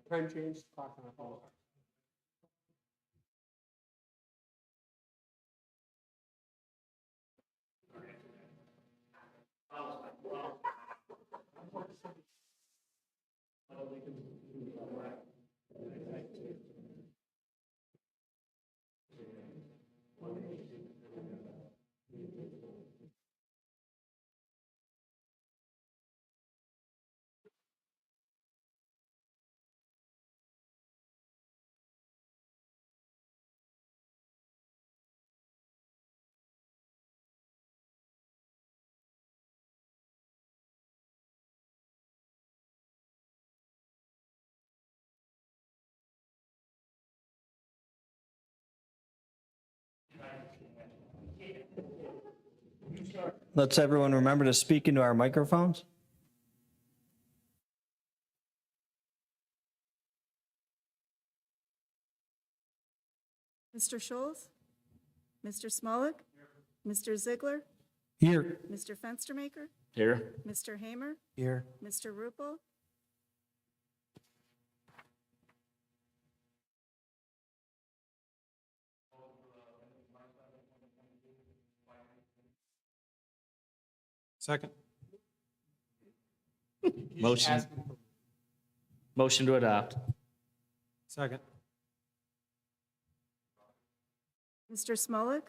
Time change, clock on. Let's everyone remember to speak into our microphones. Mr. Scholes? Mr. Smolik? Mr. Ziegler? Here. Mr. Fenstermaker? Here. Mr. Hamer? Here. Mr. Rupel? Second. Motion to adopt. Second. Mr. Smolik?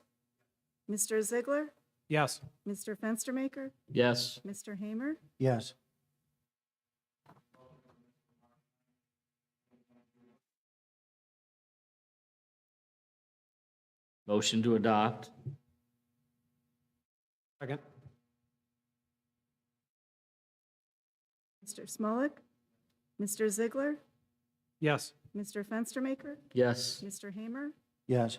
Mr. Ziegler? Yes. Mr. Fenstermaker? Yes. Mr. Hamer? Yes. Motion to adopt. Second. Mr. Smolik? Mr. Ziegler? Yes. Mr. Fenstermaker? Yes. Mr. Hamer? Yes.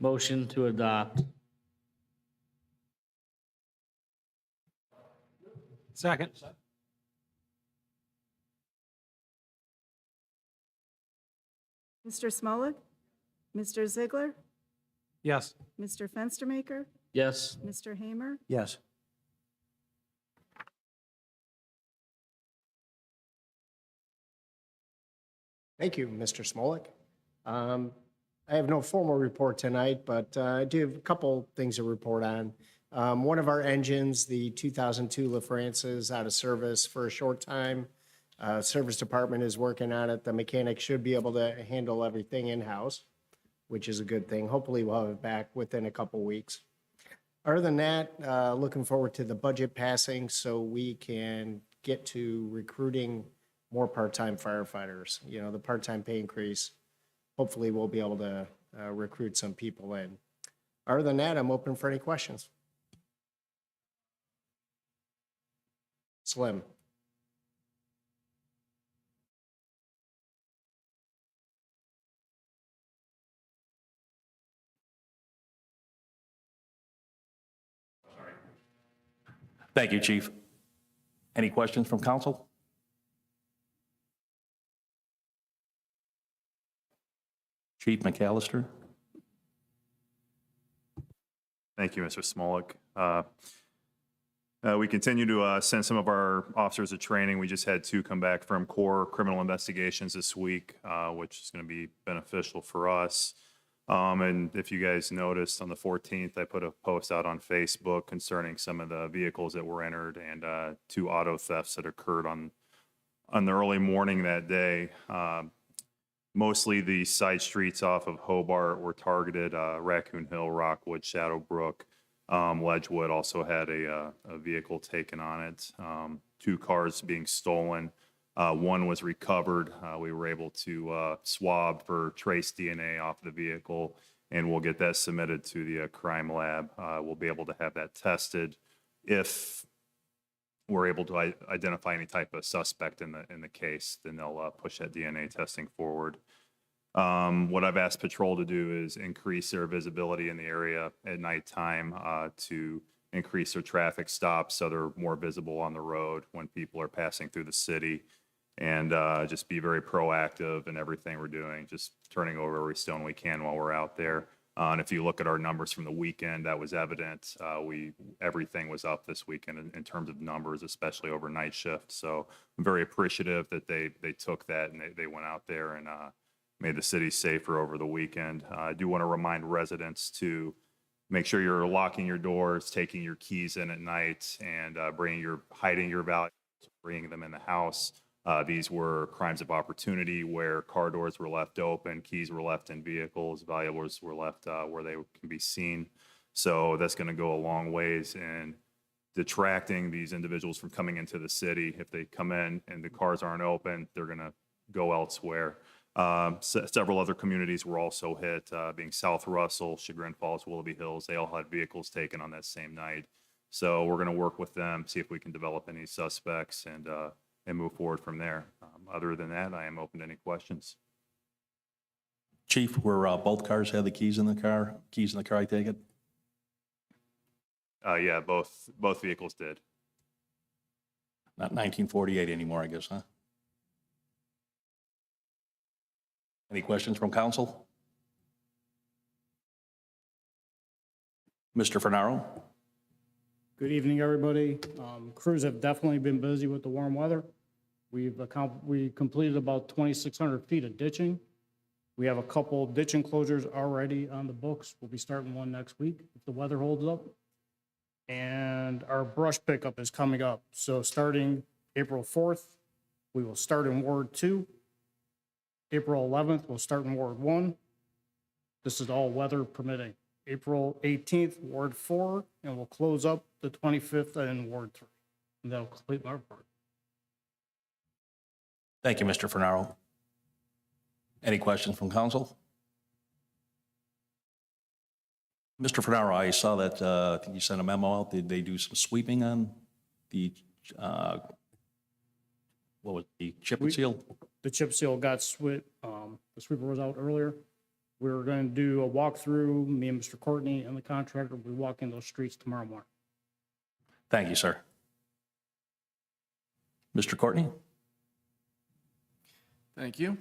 Motion to adopt. Second. Mr. Smolik? Mr. Ziegler? Yes. Mr. Fenstermaker? Yes. Mr. Hamer? Yes. Thank you, Mr. Smolik. I have no formal report tonight, but I do have a couple things to report on. One of our engines, the 2002 LaFrance, is out of service for a short time. Service department is working on it. The mechanic should be able to handle everything in-house, which is a good thing. Hopefully, we'll have it back within a couple weeks. Other than that, looking forward to the budget passing so we can get to recruiting more part-time firefighters. You know, the part-time pay increase, hopefully we'll be able to recruit some people in. Other than that, I'm open for any questions. Slim. Thank you, Chief. Any questions from council? Chief McAllister? Thank you, Mr. Smolik. We continue to send some of our officers to training. We just had 2 come back from core criminal investigations this week, which is going to be beneficial for us. And if you guys noticed, on the 14th, I put a post out on Facebook concerning some of the vehicles that were entered and 2 auto thefts that occurred on the early morning that day. Mostly the side streets off of Hobart were targeted. Raccoon Hill, Rockwood, Shadowbrook, Ledgewood also had a vehicle taken on it. 2 cars being stolen. One was recovered. We were able to swab for trace DNA off the vehicle, and we'll get that submitted to the crime lab. We'll be able to have that tested. If we're able to identify any type of suspect in the case, then they'll push that DNA testing forward. What I've asked patrol to do is increase their visibility in the area at nighttime to increase their traffic stops so they're more visible on the road when people are passing through the city, and just be very proactive in everything we're doing, just turning over every stone we can while we're out there. And if you look at our numbers from the weekend, that was evident. Everything was up this weekend in terms of numbers, especially over night shift. So I'm very appreciative that they took that and they went out there and made the city safer over the weekend. I do want to remind residents to make sure you're locking your doors, taking your keys in at night, and hiding your valuables, bringing them in the house. These were crimes of opportunity where car doors were left open, keys were left in vehicles, valuables were left where they can be seen. So that's going to go a long ways in detracting these individuals from coming into the city. If they come in and the cars aren't open, they're going to go elsewhere. Several other communities were also hit, being South Russell, Chagrin Falls, Willoughby Hills. They all had vehicles taken on that same night. So we're going to work with them, see if we can develop any suspects and move forward from there. Other than that, I am open to any questions. Chief, were both cars had the keys in the car? Keys in the car, I take it? Yeah, both vehicles did. Not 1948 anymore, I guess, huh? Any questions from council? Mr. Fernaro? Good evening, everybody. Crews have definitely been busy with the warm weather. We completed about 2,600 feet of ditching. We have a couple ditch enclosures already on the books. We'll be starting one next week if the weather holds up. And our brush pickup is coming up. So starting April 4th, we will start in Ward 2. April 11th, we'll start in Ward 1. This is all weather permitting. April 18th, Ward 4, and we'll close up the 25th in Ward 3. And that'll complete my report. Thank you, Mr. Fernaro. Any questions from council? Mr. Fernaro, I saw that, I think you sent a memo out. Did they do some sweeping on the, what was the chip and seal? The chip seal got the sweeper was out earlier. We were going to do a walkthrough, me and Mr. Courtney and the contractor will be walking those streets tomorrow morning. Thank you, sir. Mr. Courtney? Thank you.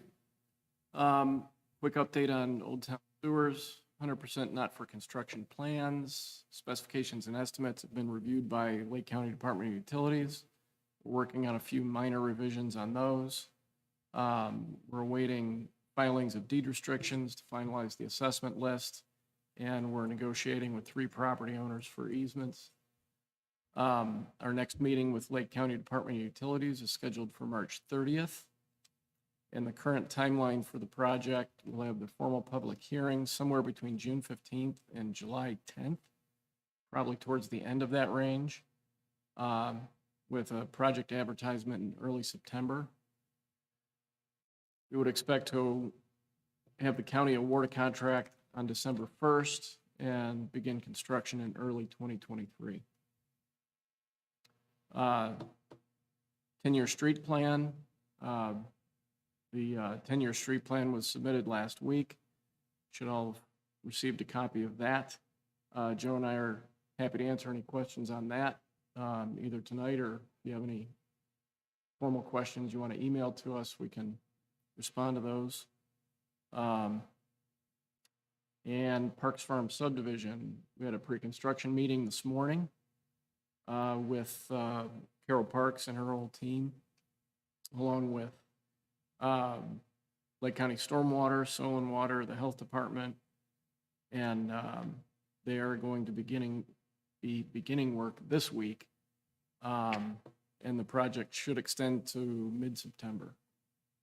Quick update on Old Town Sewers, 100% not for construction plans. Specifications and estimates have been reviewed by Lake County Department of Utilities. We're working on a few minor revisions on those. We're awaiting filings of deed restrictions to finalize the assessment list, and we're negotiating with 3 property owners for easements. Our next meeting with Lake County Department of Utilities is scheduled for March 30th. And the current timeline for the project, we'll have the formal public hearing somewhere between June 15th and July 10th, probably towards the end of that range, with a project advertisement in early September. We would expect to have the county award a contract on December 1st and begin construction in early 2023. 10-year street plan. The 10-year street plan was submitted last week. Should all have received a copy of that. Joe and I are happy to answer any questions on that, either tonight or if you have any formal questions you want to email to us, we can respond to those. And Parks Farm subdivision, we had a pre-construction meeting this morning with Carol Parks and her whole team, along with Lake County Stormwater, Soil and Water, the Health Department, and they are going to be beginning work this week, and the project should extend to mid-September.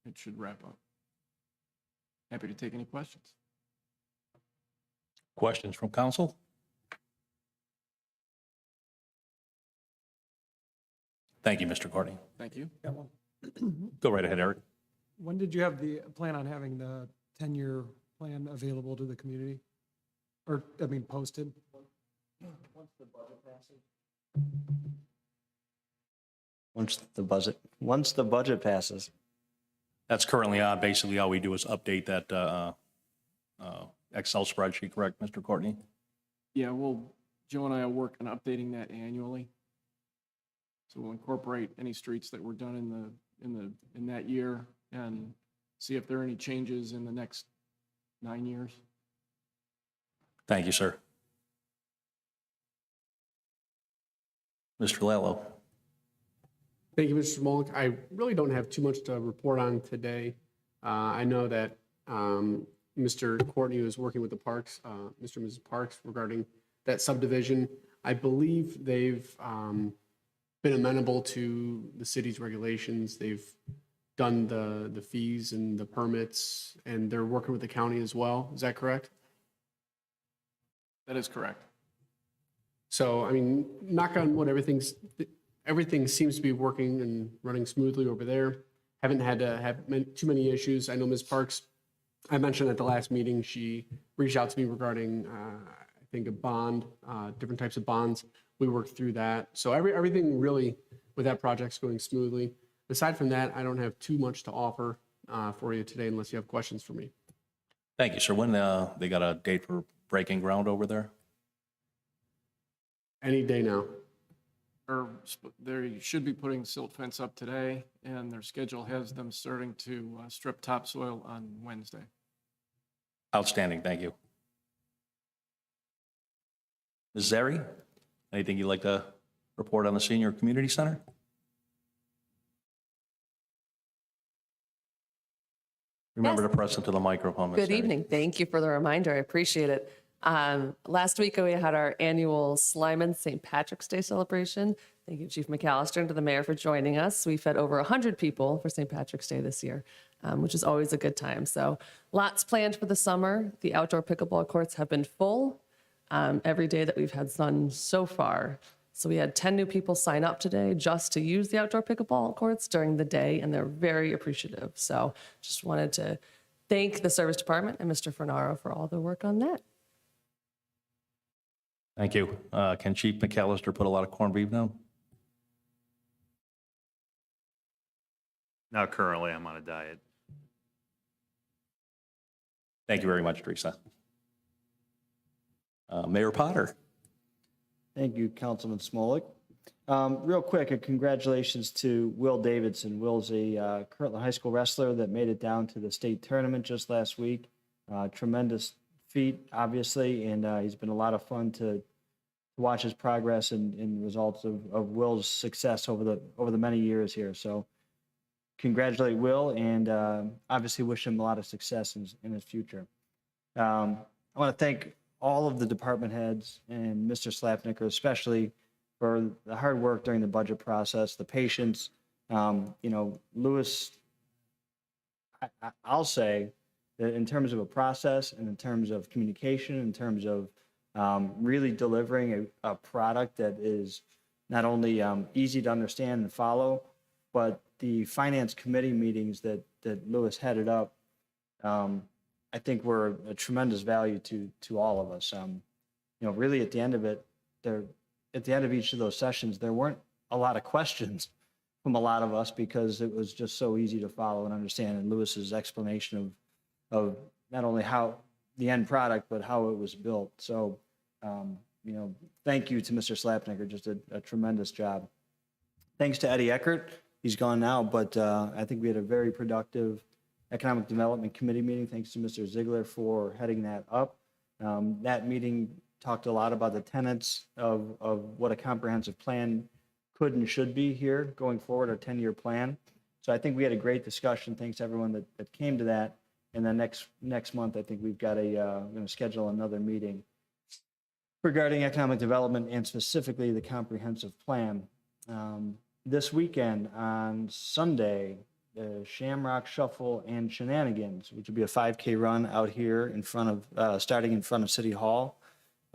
It should wrap up. Happy to take any questions. Questions from council? Thank you, Mr. Courtney. Thank you. Go right ahead, Eric. When did you have the plan on having the 10-year plan available to the community? Or, I mean, posted? Once the budget passes. That's currently on. Basically, all we do is update that Excel spreadsheet, correct, Mr. Courtney? Yeah, Joe and I will work on updating that annually. So we'll incorporate any streets that were done in that year and see if there are any changes in the next 9 years. Thank you, sir. Mr. Lallo. Thank you, Mr. Smolak. I really don't have too much to report on today. I know that Mr. Courtney was working with the Parks, Mr. and Mrs. Parks regarding that subdivision. I believe they've been amenable to the city's regulations. They've done the fees and the permits, and they're working with the county as well. Is that correct? That is correct. So, I mean, knock on wood, everything seems to be working and running smoothly over there. Haven't had to have too many issues. I know Ms. Parks, I mentioned at the last meeting, she reached out to me regarding, I think, a bond, different types of bonds. We worked through that. So everything really with that project's going smoothly. Aside from that, I don't have too much to offer for you today unless you have questions for me. Thank you, sir. When they got a date for breaking ground over there? Any day now. They should be putting silt fence up today, and their schedule has them starting to strip topsoil on Wednesday. Outstanding, thank you. Ms. Zeri, anything you'd like to report on the Senior Community Center? Remember Yes. to press into the microphone, Ms. Good Zeri. evening. Thank you for the reminder. I appreciate it. Last week, we had our annual Slyman St. Patrick's Day celebration. Thank you, Chief McAllister, and to the mayor for joining us. We fed over 100 people for St. Patrick's Day this year, which is always a good time. So lots planned for the summer. The outdoor pickleball courts have been full every day that we've had sun so far. So we had 10 new people sign up today just to use the outdoor pickleball courts during the day, and they're very appreciative. So just wanted to thank the service department and Mr. Fernaro for all their work on that. Thank you. Can Chief McAllister put a lot of corned beef down? Not currently, I'm on a diet. Thank you very much, Teresa. Mayor Potter. Thank you, Councilman Smolik. Real quick, congratulations to Will Davidson. Will's a Kirtland High School wrestler that made it down to the state tournament just last week. Tremendous feat, obviously, and he's been a lot of fun to watch his progress and results of Will's success over the many years here. So congratulate Will, and obviously wish him a lot of success in his future. I want to thank all of the department heads and Mr. Slapnicker, especially for the hard work during the budget process, the patience. Lewis, I'll say that in terms of a process and in terms of communication, in terms of really delivering a product that is not only easy to understand and follow, but the finance committee meetings that Lewis headed up, I think were a tremendous value to all of us. Really at the end of it, at the end of each of those sessions, there weren't a lot of questions from a lot of us because it was just so easy to follow and understand. And Lewis's explanation of not only how the end product, but how it was built. So, thank you to Mr. Slapnicker, just a tremendous job. Thanks to Eddie Eckert. He's gone now, but I think we had a very productive Economic Development Committee meeting. Thanks to Mr. Ziegler for heading that up. That meeting talked a lot about the tenets of what a comprehensive plan could and should be here going forward, our 10-year plan. So I think we had a great discussion. Thanks to everyone that came to that. And then next month, I think we've got going to schedule another meeting regarding economic development and specifically the comprehensive plan. This weekend on Sunday, the Shamrock Shuffle and Shenanigans, which will be a 5K run out here in front of, starting in front of City Hall.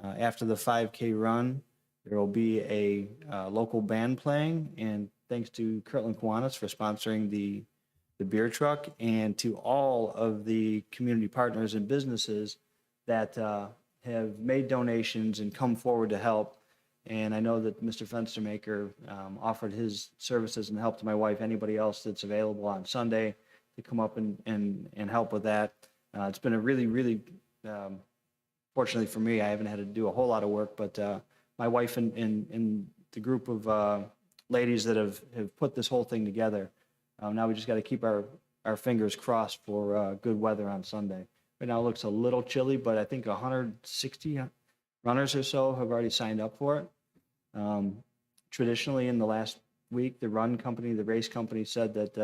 After the 5K run, there will be a local band playing, and thanks to Kirtland Kiwanis for sponsoring the beer truck, and to all of the community partners and businesses that have made donations and come forward to help. And I know that Mr. Fenstermaker offered his services and help to my wife, anybody else that's available on Sunday to come up and help with that. It's been a really, fortunately for me, I haven't had to do a whole lot of work, but my wife and the group of ladies that have put this whole thing together, now we just got to keep our fingers crossed for good weather on Sunday. Right now it looks a little chilly, but I think 160 runners or so have already signed up for it. Traditionally, in the last week, the race company said that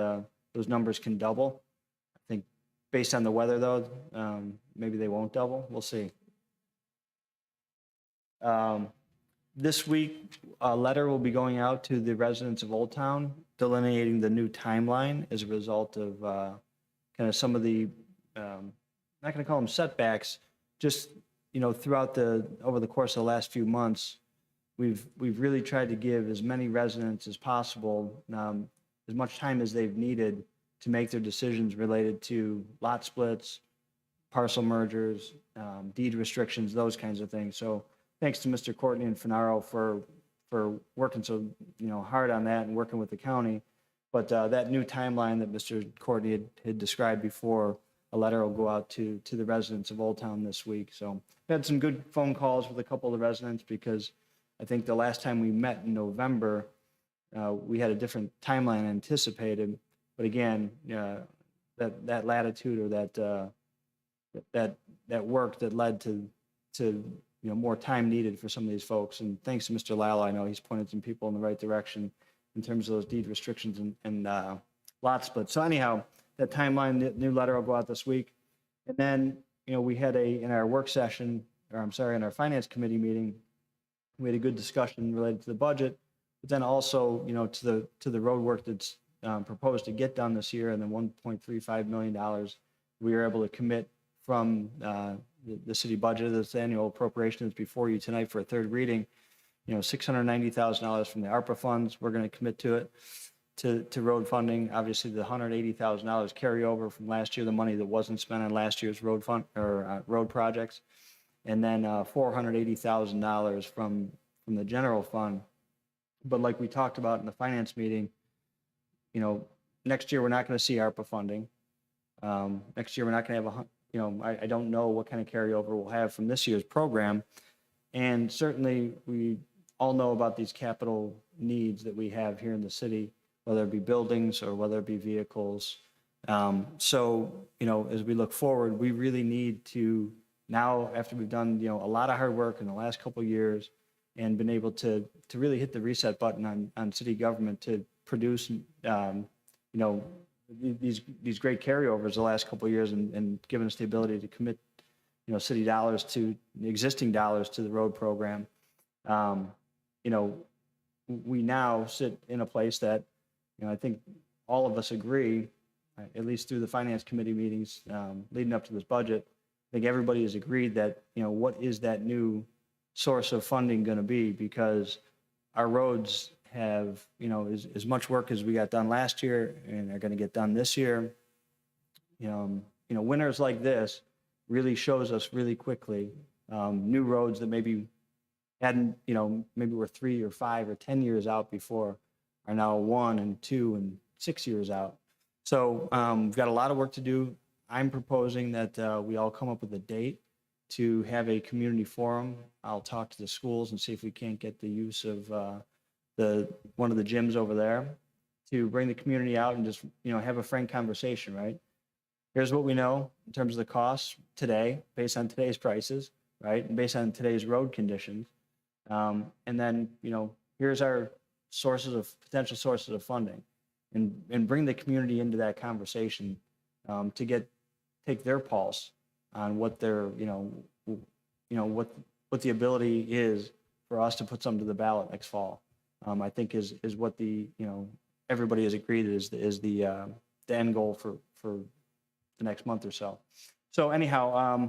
those numbers can double. I think based on the weather, though, maybe they won't double. We'll see. This week, a letter will be going out to the residents of Old Town delineating the new timeline as a result of kind of some of the, not going to call them setbacks, just, throughout over the course of the last few months, we've really tried to give as many residents as possible, as much time as they've needed to make their decisions related to lot splits, parcel mergers, deed restrictions, those kinds of things. So thanks to Mr. Courtney and Finaro for working so hard on that and working with the county. But that new timeline that Mr. Courtney had described before, a letter will go out to the residents of Old Town this week. So I had some good phone calls with a couple of the residents because I think the last time we met in November, we had a different timeline anticipated. But again, that latitude or that work that led to more time needed for some of these folks. And thanks to Mr. Lala, I know he's pointed some people in the right direction in terms of those deed restrictions and lot splits. So anyhow, that timeline, the new letter will go out this week. And then, we had in our work session, in our finance committee meeting, we had a good discussion related to the budget, but then also, to the road work that's proposed to get done this year, and then $1.35 million we were able to commit from the city budget. This annual appropriation is before you tonight for a third reading. $690,000 from the ARPA funds we're going to commit to it, to road funding. Obviously, the $180,000 carryover from last year, the money that wasn't spent on last year's road projects, and then $480,000 from the general fund. But like we talked about in the finance meeting, next year we're not going to see ARPA funding. Next year we're not going to have I don't know what kind of carryover we'll have from this year's program. And certainly we all know about these capital needs that we have here in the city, whether it be buildings or whether it be vehicles. So, as we look forward, we really need to now, after we've done, a lot of hard work in the last couple of years and been able to really hit the reset button on city government to produce, these great carryovers the last couple of years and given us the ability to commit, city dollars existing dollars to the road program. We now sit in a place that, I think all of us agree, at least through the finance committee meetings leading up to this budget, I think everybody has agreed that, what is that new source of funding going to be? Because our roads have, as much work as we got done last year and are going to get done this year. Winters like this really shows us really quickly new roads that maybe hadn't, maybe were 3 or 5 or 10 years out before are now 1 and 2 and 6 years out. So we've got a lot of work to do. I'm proposing that we all come up with a date to have a community forum. I'll talk to the schools and see if we can't get the use of one of the gyms over there to bring the community out and just, have a frank conversation, right? Here's what we know in terms of the costs today, based on today's prices, right? And based on today's road conditions. And then, here's our potential sources of funding and bring the community into that conversation to take their pulse on what their, what the ability is for us to put something to the ballot next fall. I think is what everybody has agreed is the end goal for the next month or so. So anyhow,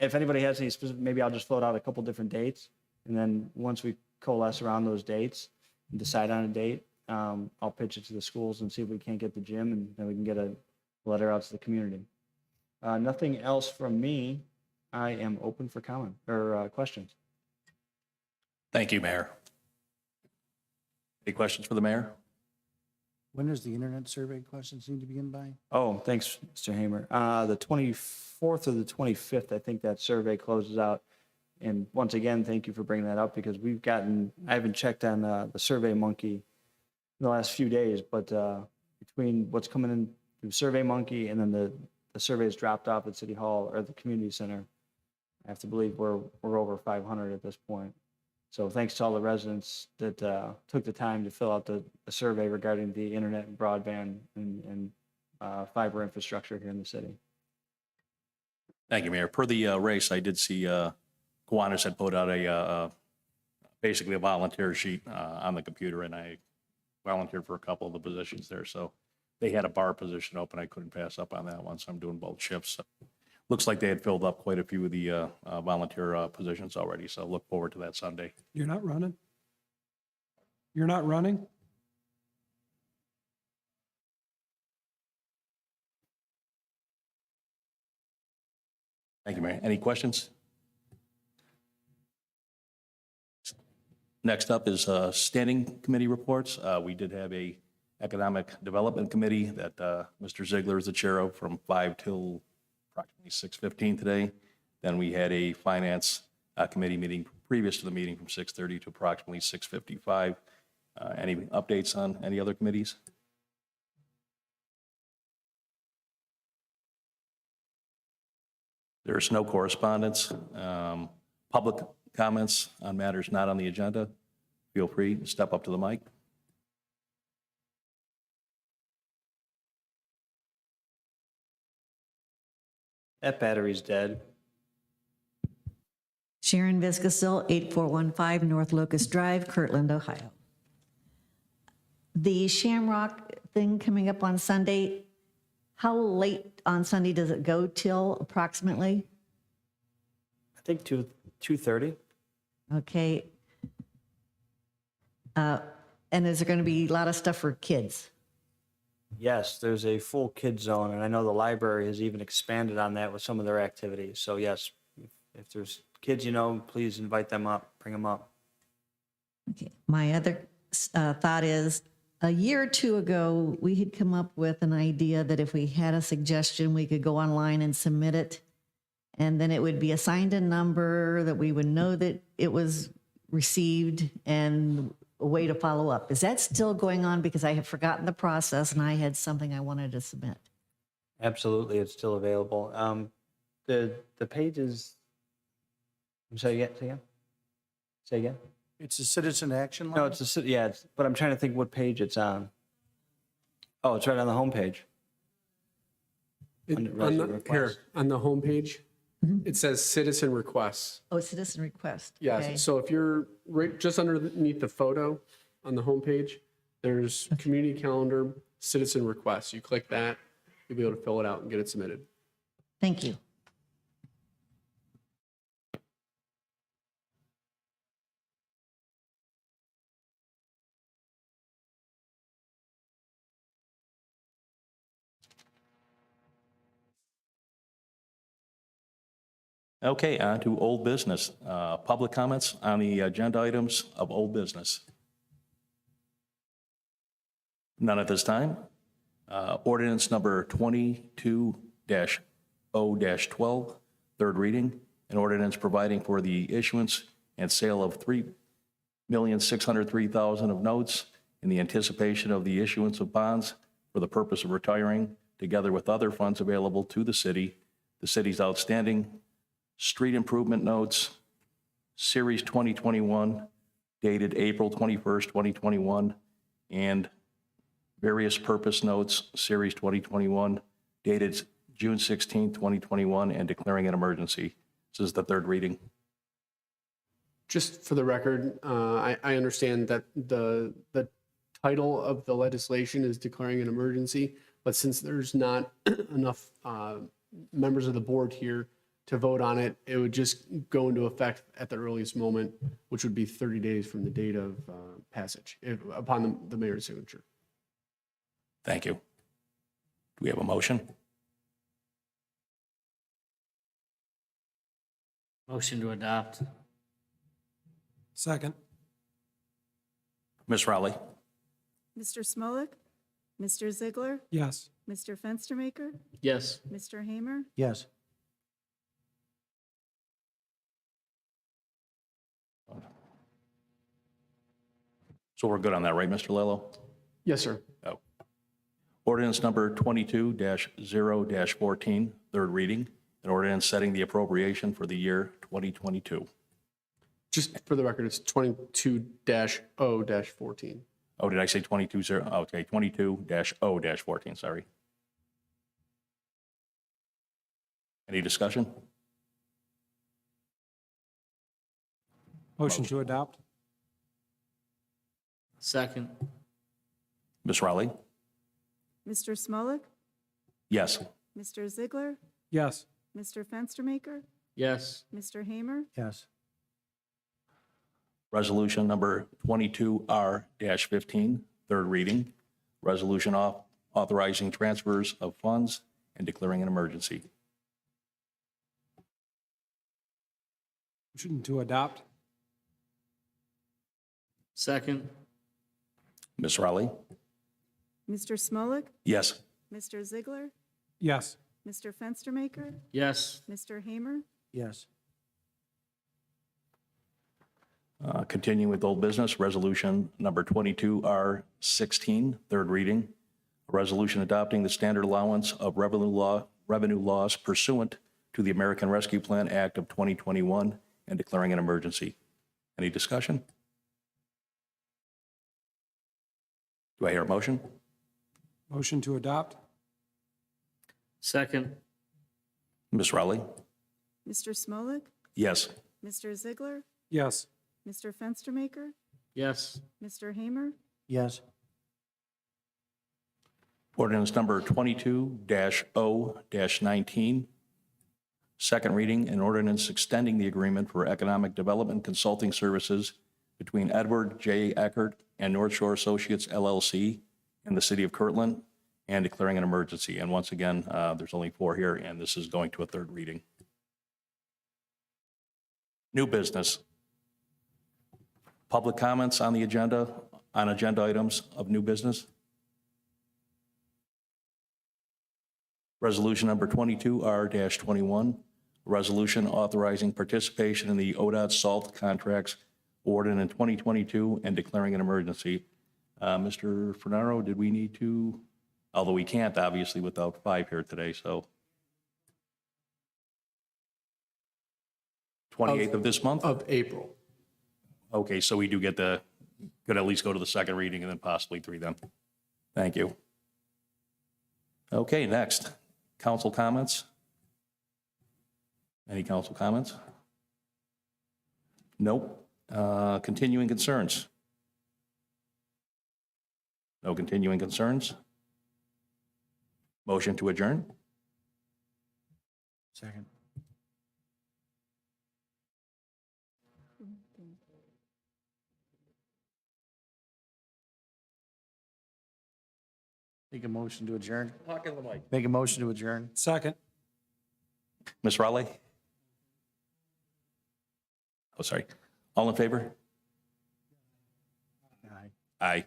if anybody has any specific, maybe I'll just float out a couple different dates, and then once we coalesce around those dates and decide on a date, I'll pitch it to the schools and see if we can't get the gym, and then we can get a letter out to the community. Nothing else from me. I am open for comment or questions. Thank you, Mayor. Any questions for the mayor? When does the internet survey questions need to begin by? Oh, thanks, Mr. Hamer. The 24th or the 25th, I think that survey closes out. And once again, thank you for bringing that up because I haven't checked on the Survey Monkey in the last few days, but between what's coming in through Survey Monkey and then the the surveys dropped off at City Hall or the community center, I have to believe we're over 500 at this point. So thanks to all the residents that took the time to fill out the survey regarding the internet and broadband and fiber infrastructure here in the city. Thank you, Mayor. Per the race, I did see Kiwanis had put out basically a volunteer sheet on the computer, and I volunteered for a couple of the positions there. So they had a bar position open. I couldn't pass up on that one, so I'm doing both shifts. So looks like they had filled up quite a few of the volunteer positions already, so look forward to that Sunday. You're not running? You're not running? Thank you, Mayor. Any questions? Next up is standing committee reports. We did have a Economic Development Committee that Mr. Ziegler is the chair of from 5 till approximately 6:15 today. Then we had a Finance Committee meeting previous to the meeting from 6:30 to approximately 6:55. Any updates on any other committees? There's no correspondence. Public comments on matters not on the agenda, feel free to step up to the mic. That battery's dead. Sharon Viscasil, 8415 North Locust Drive, Kirtland, Ohio. The Shamrock thing coming up on Sunday, how late on Sunday does it go till approximately? I think 2:30. Okay. And is there going to be a lot of stuff for kids? Yes, there's a full kid zone, and I know the library has even expanded on that with some of their activities. So yes, if there's kids you know, please invite them up, bring them up. Okay. My other thought is, a year or two ago, we had come up with an idea that if we had a suggestion, we could go online and submit it. And then it would be assigned a number that we would know that it was received and a way to follow up. Is that still going on? Because I have forgotten the process and I had something I wanted to submit. Absolutely, it's still available. The page is, I'm sorry, say again? Say again? It's a citizen action line? No, but I'm trying to think what page it's on. Oh, it's right on the homepage. Under resident requests. On the homepage, it says citizen requests. Oh, citizen request. Yes, Okay. so if you're right just underneath the photo on the homepage, there's community calendar, citizen requests. You click that, you'll be able to fill it out and get it submitted. Thank you. Okay, on to old business. Public comments on the agenda items of old business. None at this time. Ordinance number 22-0-12, third reading. An ordinance providing for the issuance and sale of 3,603,000 of notes in the anticipation of the issuance of bonds for the purpose of retiring, together with other funds available to the city's outstanding street improvement notes, Series 2021, dated April 21st, 2021, and various purpose notes, Series 2021, dated June 16th, 2021, and declaring an emergency. This is the third reading. Just for the record, I understand that the title of the legislation is declaring an emergency, but since there's not enough members of the board here to vote on it, it would just go into effect at the earliest moment, which would be 30 days from the date of passage, upon the mayor's signature. Thank you. Do we have a motion? Motion to adopt. Second. Ms. Rowley? Mr. Smolik, Mr. Ziegler, Yes. Mr. Fenstermaker, Yes. Mr. Hamer, Yes. So we're good on that, right, Mr. Lello? Yes, sir. Oh. Ordinance number 22-0-14, third reading, an ordinance setting the appropriation for the year 2022. Just for the record, it's 22-0-14. Oh, did I say 22-0? Okay, 22-0-14, sorry. Any discussion? Motion to adopt? Second. Ms. Raleigh? Mr. Smolik, Yes. Mr. Ziegler, Yes. Mr. Fenstermaker, Yes. Mr. Hamer, Yes. Resolution number 22R-15, third reading. Resolution authorizing transfers of funds and declaring an emergency. Motion to adopt? Second. Ms. Raleigh? Mr. Smolik, Yes. Mr. Ziegler, Yes. Mr. Fenstermaker, Yes. Mr. Hamer, Yes. Continuing with old business, resolution number 22R-16, third reading. A resolution adopting the standard allowance of revenue laws pursuant to the American Rescue Plan Act of 2021 and declaring an emergency. Any discussion? Do I hear a motion? Motion to adopt? Second. Ms. Raleigh? Mr. Smolik, Yes. Mr. Ziegler, Yes. Mr. Fenstermaker, Yes. Mr. Hamer, Yes. Ordinance number 22-0-19, second reading, an ordinance extending the agreement for economic development consulting services between Edward J. Eckert and North Shore Associates LLC in the city of Kirtland and declaring an emergency. And once again, there's only 4 here, and this is going to a third reading. New business. Public comments on the agenda, on agenda items of new business. Resolution number 22R-21, resolution authorizing participation in the ODOT salt contracts awarded in 2022 and declaring an emergency. Mr. Fernaro, did we need to, although we can't obviously without 5 here today, so. 28th of this month? Of April. Okay, so we do get could at least go to the second reading and then possibly 3 then. Thank you. Okay, next, council comments. Any council comments? Nope. Continuing concerns? No continuing concerns? Motion to adjourn? Second. Make a motion to adjourn. Talk in the mic. Make a motion to adjourn. Second? Ms. Raleigh? Oh, sorry. All in favor? Aye. Aye.